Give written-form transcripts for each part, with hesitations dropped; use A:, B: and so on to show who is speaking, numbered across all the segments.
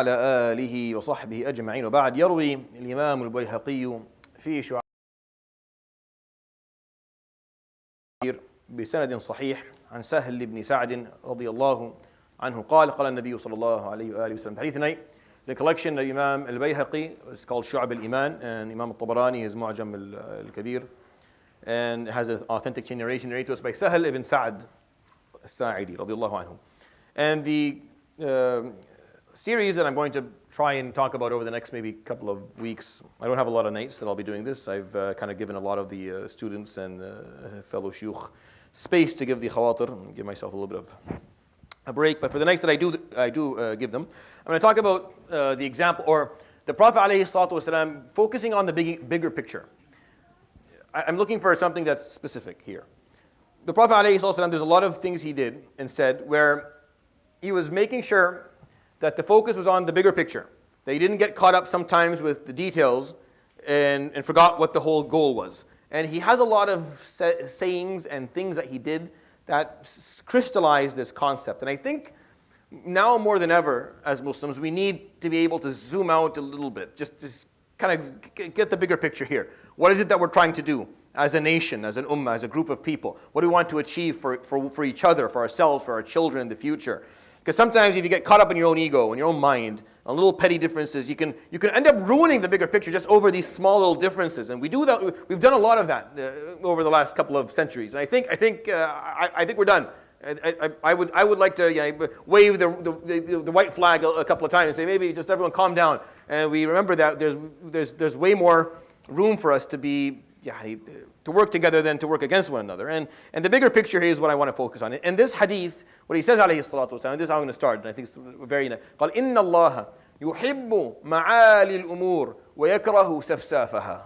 A: على آله وصحبه أجمعين وبعد. يروي الإمام البيهقي في شعائر بسند صحيح عن سهل بن سعد رضي الله عنه قال النبي صلى الله عليه وآله وسلم حديثنا. The collection of Imam al-Bayhaqi is called الإيمان, and Imam الطبراني is معجم الكبير, and has an authentic narration narrated to us by Sahal ibn Sa'd al-Sa'idi رضي الله عنه. And the series that I'm going to try and talk about over the next maybe couple of weeks, I don't have a lot of nights that I'll be doing this. I've kind of given a lot of the students and fellow shuyukh space to give the khawatir and give myself a little bit of a break. But for the nights that I do give them, I'm going to talk about the example, or the Prophet ﷺ focusing on the bigger picture. I'm looking for something that's specific here. The Prophet ﷺ, there's a lot of things he did and said where he was making sure that the focus was on the bigger picture, that he didn't get caught up sometimes with the details and forgot what the whole goal was. And he has a lot of sayings and things that he did that crystallized this concept. And I think now more than ever as Muslims, we need to be able to zoom out a little bit, just kind of get the bigger picture here. What is it that we're trying to do as a nation, as an ummah, as a group of people? What do we want to achieve for each other, for ourselves, for our children in the future? Because sometimes if you get caught up in your own ego, in your own mind, on little petty differences, you can end up ruining the bigger picture just over these small little differences. And we do that. We've done a lot of that over the last couple of centuries. And I think we're done. I would like to wave the white flag a couple of times and say, maybe just everyone calm down. And we remember that there's way more room for us to be to work together than to work against one another. And the bigger picture here is what I want to focus on. And this hadith, what he says عليه الصلاة والسلام, this is how I'm going to start, and I think it's very nice. قال إن الله يحب معالي الأمور ويكره سفسافها.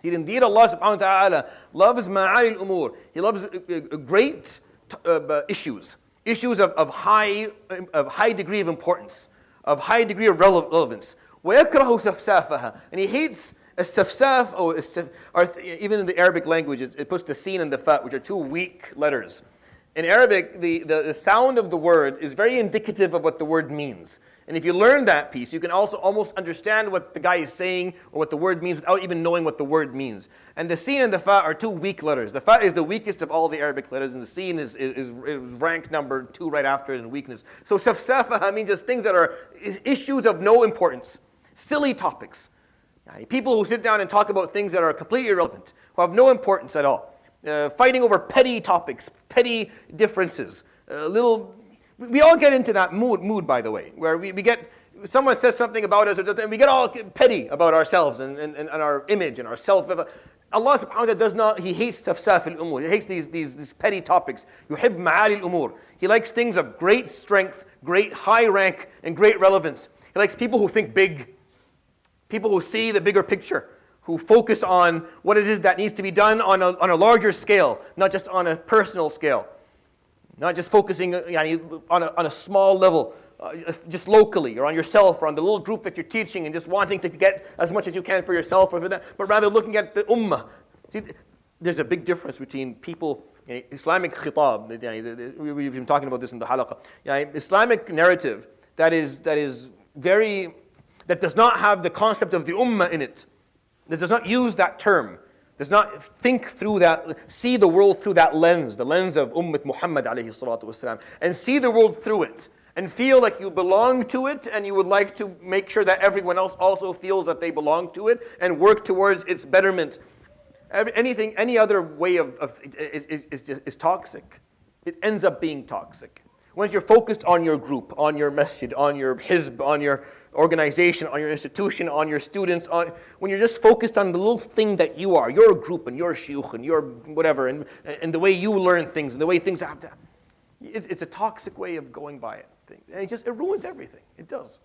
A: See, indeed Allah subhanahu wa ta'ala loves معالي الأمور. He loves great issues of high degree of importance, of high degree of relevance. ويكره سفسافها. And he hates a safsaf, or even in the Arabic language, it puts the sin and the fa, which are two weak letters. In Arabic, the sound of the word is very indicative of what the word means. And if you learn that piece, you can also almost understand what the guy is saying or what the word means without even knowing what the word means. And the sin and the fa are two weak letters. The fa is the weakest of all the Arabic letters, and the sin is ranked number 2 right after it in weakness. So safsafah means just things that are issues of no importance, silly topics. People who sit down and talk about things that are completely irrelevant, who have no importance at all. Fighting over petty topics, petty differences. We all get into that mood, by the way, where we get, someone says something about us, and we get all petty about ourselves and our image and our self. Allah subhanahu wa ta'ala does not, He hates safsaf al-umur. He hates these petty topics. يحب معالي الأمور. He likes things of great strength, great high rank, and great relevance. He likes people who think big, people who see the bigger picture, who focus on what it is that needs to be done on a larger scale, not just on a personal scale, not just focusing on a small level, just locally, or on yourself, or on the little group that you're teaching, and just wanting to get as much as you can for yourself, or for that, but rather looking at the ummah. See, there's a big difference between people, Islamic khitab, we've been talking about this in the halaqah, Islamic narrative that does not have the concept of the ummah in it, that does not use that term, does not think through that, see the world through that lens, the lens of Ummat Muhammad alayhi salatu wasalam, and see the world through it, and feel like you belong to it, and you would like to make sure that everyone else also feels that they belong to it, and work towards its betterment. Any other way is toxic. It ends up being toxic. Once you're focused on your group, on your masjid, on your hizb, on your organization, on your institution, on your students, when you're just focused on the little thing that you are, your group and your shuyukh and your whatever, and the way you learn things and the way things have to, it's a toxic way of going by it. And it ruins everything. It does.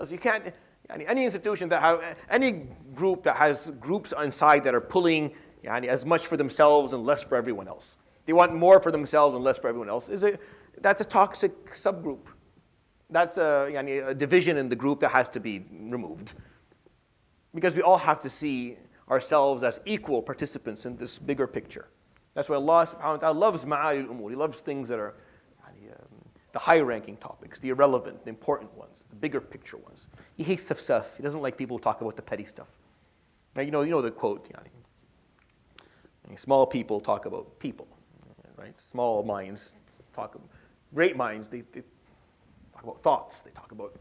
A: You can't, any institution any group that has groups inside that are pulling as much for themselves and less for everyone else. They want more for themselves and less for everyone else. That's a toxic subgroup. That's a division in the group that has to be removed. Because we all have to see ourselves as equal participants in this bigger picture. That's why Allah subhanahu wa ta'ala loves ma'ali al-umur. He loves things that are the high-ranking topics, the irrelevant, the important ones, the bigger picture ones. He hates safsaf. He doesn't like people who talk about the petty stuff. Now, you know the quote, small people talk about people, right? Small minds talk about, great minds, they talk about thoughts, they talk about,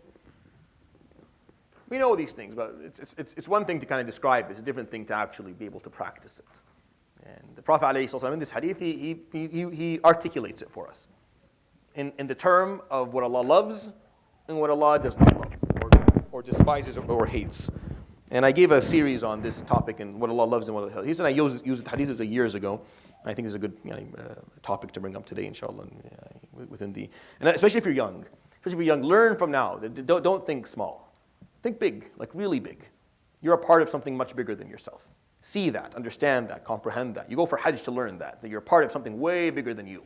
A: we know these things, but it's one thing to kind of describe it, it's a different thing to actually be able to practice it. And the Prophet ﷺ, in this hadith, he articulates it for us in the term of what Allah loves and what Allah does not love, or despises or hates. And I gave a series on this topic and what Allah loves and what Allah hates. And I used the hadith years ago. I think it's a good topic to bring up today, inshallah, and especially if you're young. Especially if you're young, learn from now. Don't think small. Think big, like really big. You're a part of something much bigger than yourself. See that, understand that, comprehend that. You go for Hajj to learn that you're a part of something way bigger than you.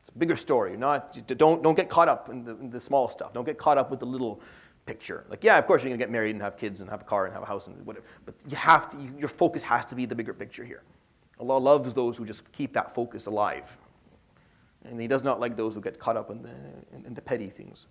A: It's a bigger story. Don't get caught up in the small stuff. Don't get caught up with the little picture. Like, yeah, of course you're going to get married and have kids and have a car and have a house and whatever. But your focus has to be the bigger picture here. Allah loves those who just keep that focus alive. And He does not like those who get caught up in the petty things.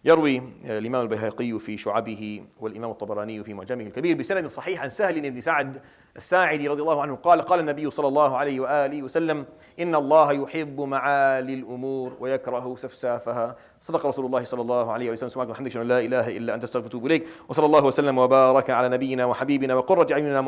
A: يروي الإمام البيهقي في شعبه والإمام الطبراني في معجمه الكبير بسند صحيح عن سهل بن سعد الساعدي رضي الله عنه قال النبي صلى الله عليه وآله وسلم إن الله يحب معالي الأمور ويكره سفسافها صدق رسول الله صلى الله عليه وسلم سبحانك وبحمدك لا إله إلا أنت أستغفرك وأتوب إليك وصلى الله وسلم وبارك على نبينا وحبيبنا وقرة أعيننا